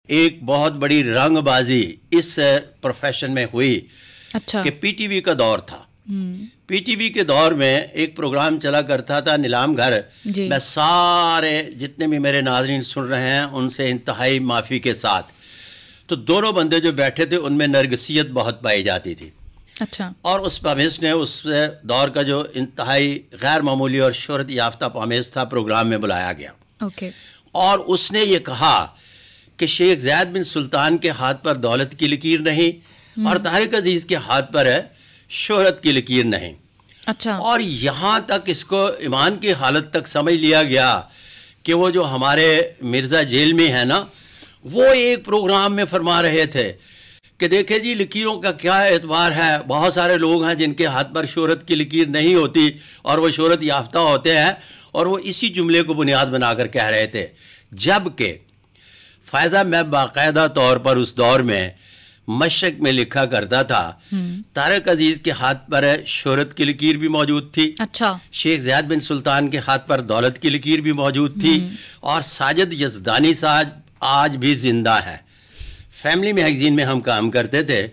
ایک بہت بڑی رنگ بازی اس پروفیشن میں ہوئی. اچھا. کہ پی ٹی وی کا دور تھا. پی ٹی وی کے دور میں ایک پروگرام چلا کرتا تھا نیلام گھر. میں سارے جتنے بھی میرے ناظرین سن رہے ہیں ان سے انتہائی معافی کے ساتھ، تو دونوں بندے جو بیٹھے تھے ان میں نرگسیت بہت پائی جاتی تھی. اچھا. اور اس پامیز نے اس دور کا جو انتہائی غیر معمولی اور شہرت یافتہ پامیز تھا پروگرام میں بلایا گیا. اوکے. اور اس نے یہ کہا کہ شیخ زید بن سلطان کے ہاتھ پر دولت کی لکیر نہیں اور طارق عزیز کے ہاتھ پر شہرت کی لکیر نہیں. اچھا. اور یہاں تک اس کو ایمان کی حالت تک سمجھ لیا گیا کہ وہ جو ہمارے مرزا جیل میں ہے نا، وہ ایک پروگرام میں فرما رہے تھے کہ دیکھیں جی لکیروں کا کیا اعتبار ہے. بہت سارے لوگ ہیں جن کے ہاتھ پر شہرت کی لکیر نہیں ہوتی اور وہ شہرت یافتہ ہوتے ہیں، اور وہ اسی جملے کو بنیاد بنا کر کہہ رہے تھے. جبکہ فائزہ میں باقاعدہ طور پر اس دور میں مشرق میں لکھا کرتا تھا. طارق عزیز کے ہاتھ پر شہرت کی لکیر بھی موجود تھی. اچھا. شیخ زید بن سلطان کے ہاتھ پر دولت کی لکیر بھی موجود تھی. اور ساجد یزدانی صاحب آج بھی زندہ ہے. فیملی میگزین میں ہم کام کرتے تھے.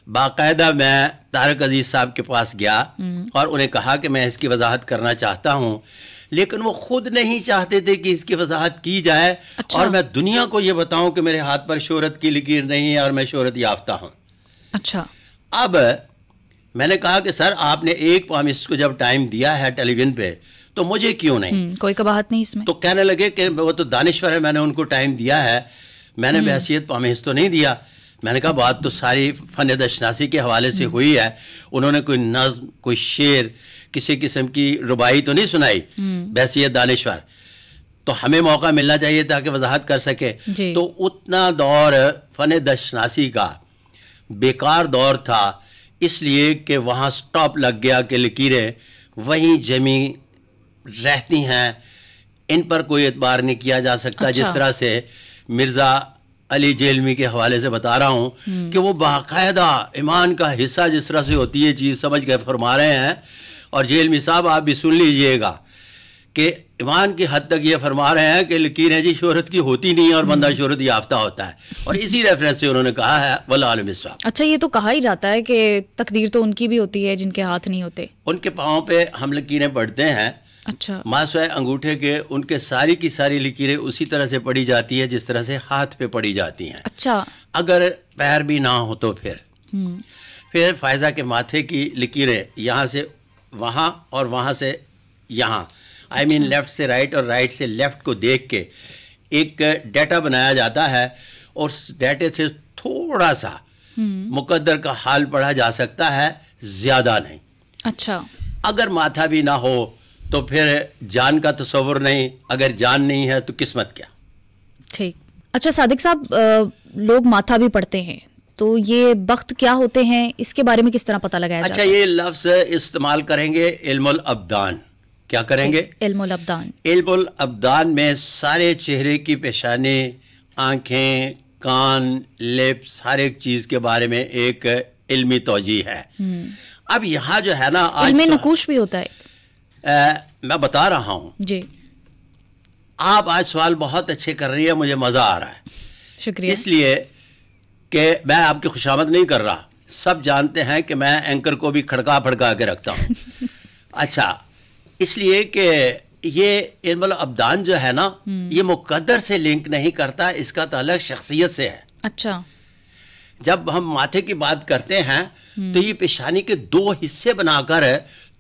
باقاعدہ میں طارق عزیز صاحب کے پاس گیا اور انہیں کہا کہ میں اس کی وضاحت کرنا چاہتا ہوں، لیکن وہ خود نہیں چاہتے تھے کہ اس کی وضاحت کی جائے. اچھا. اور میں دنیا کو یہ بتاؤں کہ میرے ہاتھ پر شہرت کی لکیر نہیں ہے اور میں شہرت یافتہ ہوں. اچھا. اب میں نے کہا کہ سر آپ نے ایک پامسٹ کو جب ٹائم دیا ہے ٹیلی ویژن پہ تو مجھے کیوں نہیں؟ کوئی قباحت نہیں اس میں. تو کہنے لگے کہ وہ تو دانشور ہے، میں نے ان کو ٹائم دیا ہے، میں نے بحیثیت پامسٹ تو نہیں دیا. میں نے کہا بات تو ساری فن دشناسی کے حوالے سے ہوئی ہے، انہوں نے کوئی نظم، کوئی شعر، کسی قسم کی ربائی تو نہیں سنائی بحیثیت دانشور. تو ہمیں موقع ملنا چاہیے تاکہ وضاحت کر سکے. تو اتنا دور فن دشناسی کا بیکار دور تھا، اس لیے کہ وہاں سٹاپ لگ گیا کہ لکیریں وہیں جمی رہتی ہیں، ان پر کوئی اعتبار نہیں کیا جا سکتا. جس طرح سے مرزا علی جیلمی کے حوالے سے بتا رہا ہوں کہ وہ باقاعدہ ایمان کا حصہ جس طرح سے ہوتی ہے چیز سمجھ کے فرما رہے ہیں. اور جیلمی صاحب آپ بھی سن لیجئے گا کہ ایمان کی حد تک یہ فرما رہے ہیں کہ لکیریں جی شہرت کی ہوتی نہیں اور بندہ شہرت یافتہ ہوتا ہے. اور اسی ریفرنس سے انہوں نے کہا ہے والعالم بالصواب. اچھا، یہ تو کہا ہی جاتا ہے کہ تقدیر تو ان کی بھی ہوتی ہے جن کے ہاتھ نہیں ہوتے. ان کے پاؤں پہ ہم لکیریں پڑھتے ہیں. اچھا. ماسوائے انگوٹھے کے ان کے ساری کی ساری لکیریں اسی طرح سے پڑھی جاتی ہے جس طرح سے ہاتھ پہ پڑھی جاتی ہیں. اچھا. اگر پیر بھی نہ ہو تو پھر فائزہ کے ماتھے کی لکیریں یہاں سے وہاں اور وہاں سے یہاں، آئی مین لیفٹ سے رائٹ اور رائٹ سے لیفٹ کو دیکھ کے ایک ڈیٹا بنایا جاتا ہے، اور اس ڈیٹے سے تھوڑا سا مقدر کا حال پڑھا جا سکتا ہے، زیادہ نہیں. اچھا. اگر ماتھا بھی نہ ہو تو پھر جان کا تصور نہیں، اگر جان نہیں ہے تو قسمت کیا. ٹھیک. اچھا صادق صاحب، لوگ ماتھا بھی پڑھتے ہیں تو یہ بخت کیا ہوتے ہیں، اس کے بارے میں کس طرح پتہ لگایا جاتا ہے؟ اچھا، یہ لفظ استعمال کریں گے علم الابدان. کیا کریں گے؟ علم الابدان. علم الابدان میں سارے چہرے کی پیشانی، آنکھیں، کان، لپس، ہر ایک چیز کے بارے میں ایک علمی توجیہ ہے. اب یہاں جو ہے نا علم نقوش بھی ہوتا ہے. میں بتا رہا ہوں جی. آپ آج سوال بہت اچھے کر رہی ہے، مجھے مزہ آ رہا ہے. شکریہ. اس لیے کہ میں آپ کی خوشامد نہیں کر رہا، سب جانتے ہیں کہ میں اینکر کو بھی کھڑکا پھڑکا کے رکھتا ہوں. اچھا، اس لیے کہ یہ علم الابدان جو ہے نا یہ مقدر سے لنک نہیں کرتا، اس کا تعلق شخصیت سے ہے. اچھا. جب ہم ماتھے کی بات کرتے ہیں تو یہ پیشانی کے دو حصے بنا کر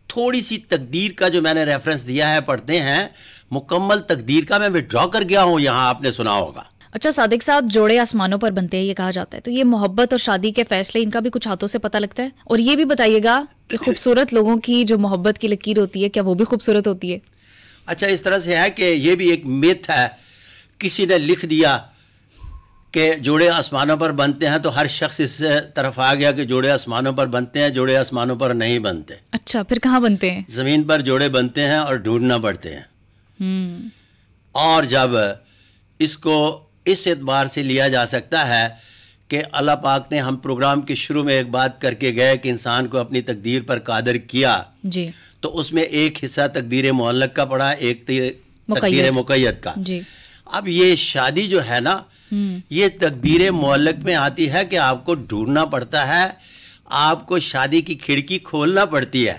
تھوڑی سی تقدیر کا جو میں نے ریفرنس دیا ہے پڑھتے ہیں، مکمل تقدیر کا میں وڈرا کر گیا ہوں، یہاں آپ نے سنا ہوگا. اچھا صادق صاحب، جوڑے آسمانوں پر بنتے ہیں یہ کہا جاتا ہے، تو یہ محبت اور شادی کے فیصلے ان کا بھی کچھ ہاتھوں سے پتہ لگتا ہے؟ اور یہ بھی بتائیے گا کہ خوبصورت لوگوں کی جو محبت کی لکیر ہوتی ہے کیا وہ بھی خوبصورت ہوتی ہے؟ اچھا، اس طرح سے ہے کہ یہ بھی ایک میتھ ہے. کسی نے لکھ دیا کہ جوڑے آسمانوں پر بنتے ہیں تو ہر شخص اس طرف آ گیا کہ جوڑے آسمانوں پر بنتے ہیں، جوڑے آسمانوں پر نہیں بنتے. اچھا، پھر کہاں بنتے ہیں؟ زمین پر جوڑے بنتے ہیں اور ڈھونڈنا پڑتے ہیں. اور جب اس کو اس اعتبار سے لیا جا سکتا ہے کہ اللہ پاک نے، ہم پروگرام کے شروع میں ایک بات کر کے گئے کہ انسان کو اپنی تقدیر پر قادر کیا، جی، تو اس میں ایک حصہ تقدیر معلق کا پڑا، ایک تقدیر مقید کا. جی. اب یہ شادی جو ہے نا یہ تقدیر معلق میں آتی ہے کہ آپ کو ڈھونڈنا پڑتا ہے, آپ کو شادی کی کھڑکی کھولنا پڑتی ہے.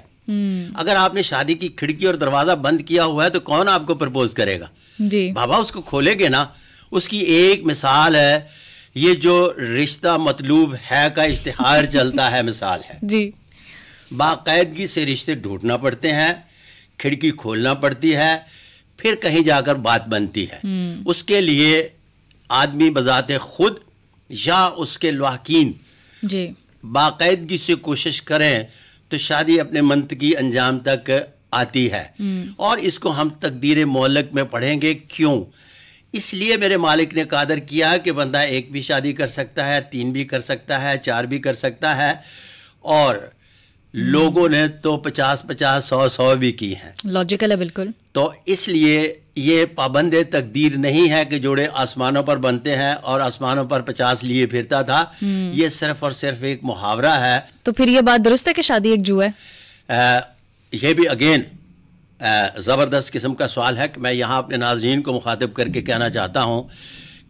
اگر آپ نے شادی کی کھڑکی اور دروازہ بند کیا ہوا ہے تو کون آپ کو پرپوز کرے گا؟ جی بابا اس کو کھولے گے نا. اس کی ایک مثال ہے یہ جو رشتہ مطلوب ہے کا اشتہار چلتا ہے, مثال ہے. جی باقاعدگی سے رشتے ڈھونڈنا پڑتے ہیں, کھڑکی کھولنا پڑتی ہے, پھر کہیں جا کر بات بنتی ہے. اس کے لیے آدمی بذات خود یا اس کے لاحقین جی باقاعدگی سے کوشش کریں تو شادی اپنے منطقی انجام تک آتی ہے. اور اس کو ہم تقدیر معلق میں پڑھیں گے. کیوں؟ اس لیے میرے مالک نے قادر کیا کہ بندہ ایک بھی شادی کر سکتا ہے, 3 بھی کر سکتا ہے, 4 بھی کر سکتا ہے, اور لوگوں نے تو 50-50 100-100 بھی کی ہیں. لاجیکل ہے بالکل. تو اس لیے یہ پابند تقدیر نہیں ہے کہ جوڑے آسمانوں پر بنتے ہیں اور آسمانوں پر 50 لیے پھرتا تھا. یہ صرف اور صرف ایک محاورہ ہے. تو پھر یہ بات درست ہے کہ شادی ایک جو ہے؟ یہ بھی اگین زبردست قسم کا سوال ہے کہ میں یہاں اپنے ناظرین کو مخاطب کر کے کہنا چاہتا ہوں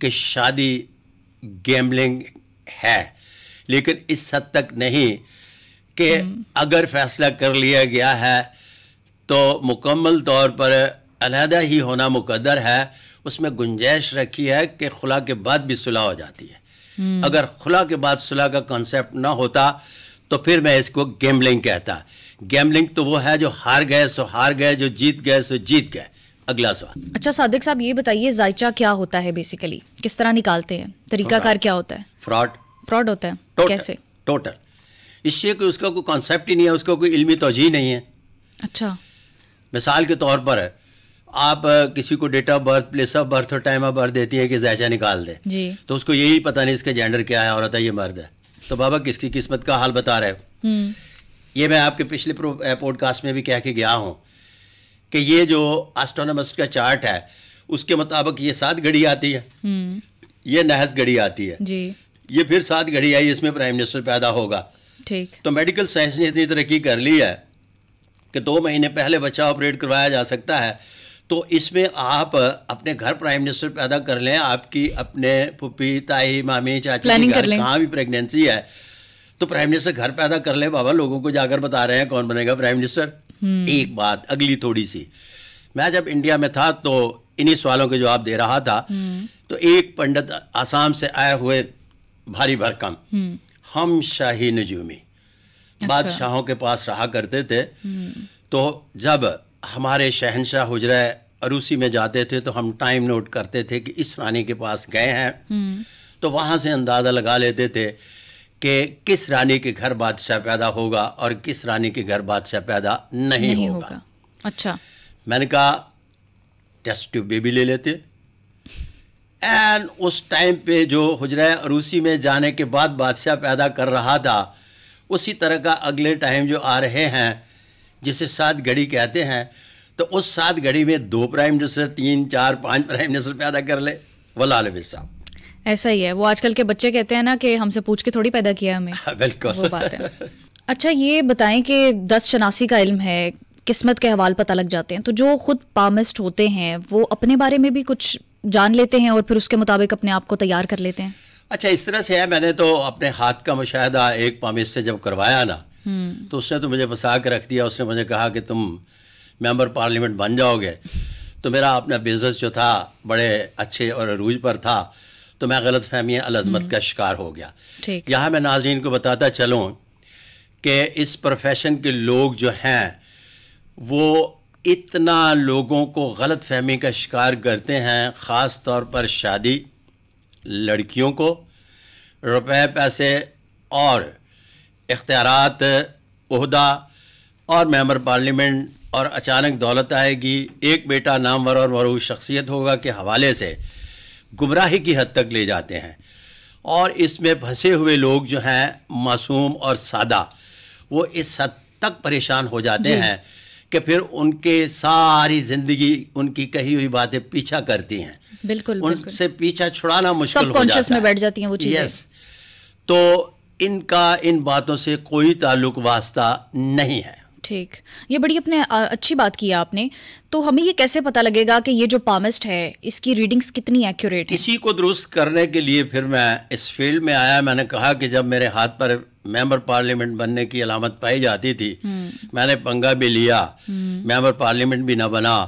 کہ شادی گیمبلنگ ہے, لیکن اس حد تک نہیں کہ اگر فیصلہ کر لیا گیا ہے تو مکمل طور پر علیحدہ ہی ہونا مقدر ہے. اس میں گنجائش رکھی ہے کہ خلا کے بعد بھی صلح ہو جاتی ہے. اگر خلا کے بعد صلح کا کانسیپٹ نہ ہوتا تو پھر میں اس کو گیمبلنگ کہتا. گیمبلنگ تو وہ ہے جو ہار گئے سو ہار گئے, جو جیت گئے سو جیت گئے. اگلا سوال. اچھا صادق صاحب یہ بتائیے ذائچہ کیا ہوتا ہے بیسیکلی, کس طرح نکالتے ہیں, طریقہ کار کیا ہوتا ہے؟ فراڈ ہوتا ہے. کیسے؟ ٹوٹل اس لیے کہ اس کا کوئی کانسیپٹ ہی نہیں ہے, اس کا کوئی علمی توجیہ نہیں ہے. اچھا مثال کے طور پر آپ کسی کو date of birth, place of birth اور ٹائم آف برتھ دیتی ہیں کہ ذائچہ نکال دے, جی, تو اس کو یہی پتہ نہیں اس کا جینڈر کیا ہے, عورت ہے یہ مرد ہے. تو بابا کس کی قسمت کا حال بتا رہے ہو؟ یہ میں آپ کے پچھلے پوڈ کاسٹ میں بھی کہہ کے گیا ہوں کہ یہ جو آسٹرونامسٹ کا چارٹ ہے اس کے مطابق یہ 7 گھڑی آتی ہے, یہ نحس گھڑی آتی ہے, جی, یہ پھر 7 گھڑی آئی, اس میں پرائم منسٹر پیدا ہوگا. ٹھیک. تو میڈیکل سائنس نے اتنی ترقی کر لی ہے کہ 2 مہینے پہلے بچہ آپریٹ کروایا جا سکتا ہے. تو اس میں آپ اپنے گھر پرائم منسٹر پیدا کر لیں, آپ کی اپنے پھپھی, تائی, مامی, چاچی کے گھر کہاں بھی پریگنینسی ہے تو پرائم منسٹر گھر پیدا کر لیں. بابا لوگوں کو جا کر بتا رہے ہیں کون بنے گا پرائم منسٹر. ایک بات اگلی تھوڑی سی, میں جب انڈیا میں تھا تو انہی سوالوں کے جواب دے رہا تھا, تو ایک پنڈت آسام سے آئے ہوئے بھاری بھرکم ہم شاہی نجومی بادشاہوں کے پاس رہا کرتے تھے. تو جب ہمارے شہنشاہ حجرہ عروسی میں جاتے تھے تو ہم ٹائم نوٹ کرتے تھے کہ اس رانی کے پاس گئے ہیں, تو وہاں سے اندازہ لگا لیتے تھے کہ کس رانی کے گھر بادشاہ پیدا ہوگا اور کس رانی کے گھر بادشاہ پیدا نہیں ہوگا. اچھا. میں نے کہا ٹیسٹ ٹیوب بیبی لے لیتے. اینڈ اس ٹائم پہ جو حجرہ عروسی میں جانے کے بعد بادشاہ پیدا کر رہا تھا, اسی طرح کا اگلے ٹائم جو آ رہے ہیں جسے 7 گھڑی کہتے ہیں, تو اس 7 گھڑی میں 2 پرائم منسٹر, 3, 4, 5 پرائم منسٹر پیدا کر لے. واللہ علیہ صاحب ایسا ہی ہے. وہ آج کل کے بچے کہتے ہیں نا کہ ہم سے پوچھ کے تھوڑی پیدا کیا ہمیں. بالکل وہ بات ہے. اچھا یہ بتائیں کہ 10 شناسی کا علم ہے, قسمت کے حوال پتہ لگ جاتے ہیں, تو جو خود پامسٹ ہوتے ہیں وہ اپنے بارے میں بھی کچھ جان لیتے ہیں اور پھر اس کے مطابق اپنے آپ کو تیار کر لیتے ہیں؟ اچھا اس طرح سے ہے. میں نے تو اپنے ہاتھ کا مشاہدہ ایک پامسٹ سے جب کروایا نا, تو اس نے تو مجھے بسا کے رکھ دیا. اس نے مجھے کہا کہ تم ممبر پارلیمنٹ بن جاؤ گے. تو میرا اپنا بزنس جو تھا بڑے اچھے اور عروج پر تھا, تو میں غلط فہمی العظمت کا شکار ہو گیا. یہاں میں ناظرین کو بتاتا چلوں کہ اس پروفیشن کے لوگ جو ہیں وہ اتنا لوگوں کو غلط فہمی کا شکار کرتے ہیں, خاص طور پر شادی, لڑکیوں کو, روپے پیسے اور اختیارات, عہدہ اور ممبر پارلیمنٹ, اور اچانک دولت آئے گی, ایک بیٹا نامور اور معروف شخصیت ہوگا کے حوالے سے گمراہی کی حد تک لے جاتے ہیں. اور اس میں پھنسے ہوئے لوگ جو ہیں معصوم اور سادہ, وہ اس حد تک پریشان ہو جاتے ہیں کہ پھر ان کے ساری زندگی ان کی کہی ہوئی باتیں پیچھا کرتی ہیں. بالکل ان سے پیچھا چھڑانا مشکل ہو جاتا ہے. سب کانشیس میں بیٹھ جاتی ہیں وہ چیزیں. یس. تو ان کا ان باتوں سے کوئی تعلق واسطہ نہیں ہے. ٹھیک، یہ بڑی اچھی بات کی آپ نے. تو ہمیں یہ کیسے پتہ لگے گا کہ یہ جو پامسٹ ہے اس کی ریڈنگز کتنی ایکوریٹ ہیں؟ اسی کو درست کرنے کے لیے پھر میں اس فیلڈ میں آیا. میں نے کہا کہ جب میرے ہاتھ پر ممبر پارلیمنٹ بننے کی علامت پائی جاتی تھی، میں نے پنگا بھی لیا، ممبر پارلیمنٹ بھی نہ بنا،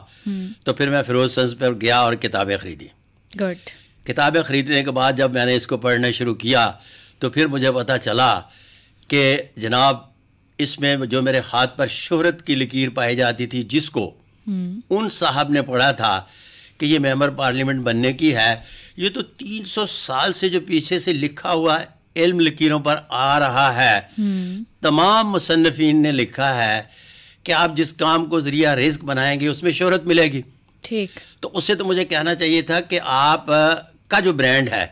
تو پھر میں فیروز سنز پر گیا اور کتابیں خریدی. گڈ. کتابیں خریدنے کے بعد جب میں نے اس کو پڑھنا شروع کیا تو پھر مجھے پتہ چلا کہ جناب اس میں جو میرے ہاتھ پر شہرت کی لکیر پائی جاتی تھی، جس کو ان صاحب نے پڑھا تھا کہ یہ ممبر پارلیمنٹ بننے کی ہے، یہ تو 300 سال سے جو پیچھے سے لکھا ہوا علم لکیروں پر آ رہا ہے. تمام مصنفین نے لکھا ہے کہ آپ جس کام کو ذریعہ رزق بنائیں گے اس میں شہرت ملے گی. ٹھیک. تو اس سے تو مجھے کہنا چاہیے تھا کہ آپ کا جو برانڈ ہے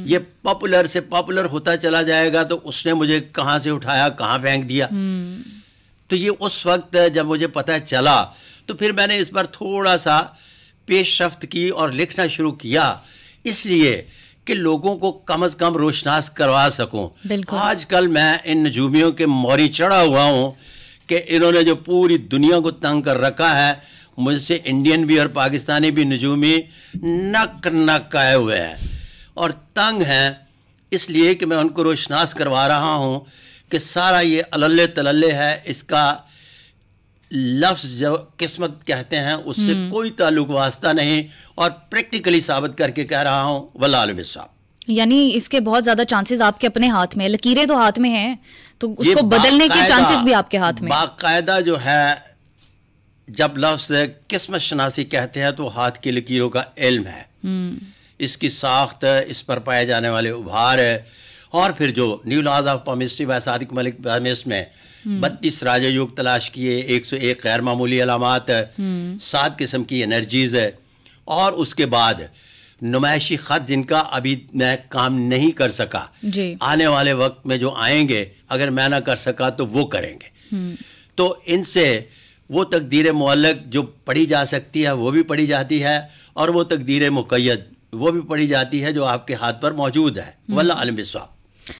یہ پاپولر سے پاپولر ہوتا چلا جائے گا، تو اس نے مجھے کہاں سے اٹھایا کہاں پھینک دیا. تو یہ اس وقت جب مجھے پتہ چلا تو پھر میں نے اس پر تھوڑا سا پیش رفت کی اور لکھنا شروع کیا، اس لیے کہ لوگوں کو کم از کم روشناس کروا سکوں. آج کل میں ان نجومیوں کے موری چڑھا ہوا ہوں کہ انہوں نے جو پوری دنیا کو تنگ کر رکھا ہے، مجھ سے انڈین بھی اور پاکستانی بھی نجومی نک آئے ہوئے ہیں اور تنگ ہیں، اس لیے کہ میں ان کو روشناس کروا رہا ہوں کہ سارا یہ اللے تللے ہے، اس کا لفظ جو قسمت کہتے ہیں اس سے کوئی تعلق واسطہ نہیں، اور پریکٹیکلی ثابت کر کے کہہ رہا ہوں واللہ عالم بالصواب. یعنی اس کے بہت زیادہ چانسز آپ کے اپنے ہاتھ میں، لکیریں تو ہاتھ میں ہیں تو اس کو بدلنے کے چانسز بھی آپ کے ہاتھ میں. باقاعدہ جو ہے جب لفظ قسمت شناسی کہتے ہیں تو ہاتھ کی لکیروں کا علم ہے، اس کی ساخت، اس پر پائے جانے والے ابھار، اور پھر جو new laws of palmistry by Sadiq Malik palmist میں 32 راج یوگ تلاش کیے، 101 غیر معمولی علامات، 7 قسم کی انرجیز، اور اس کے بعد نمائشی خط جن کا ابھی میں کام نہیں کر سکا، آنے والے وقت میں جو آئیں گے اگر میں نہ کر سکا تو وہ کریں گے. تو ان سے وہ تقدیر معلق جو پڑھی جا سکتی ہے وہ بھی پڑھی جاتی ہے، اور وہ تقدیر مقید وہ بھی پڑھی جاتی ہے جو آپ کے ہاتھ پر موجود ہے. واللہ عالم بالصواب.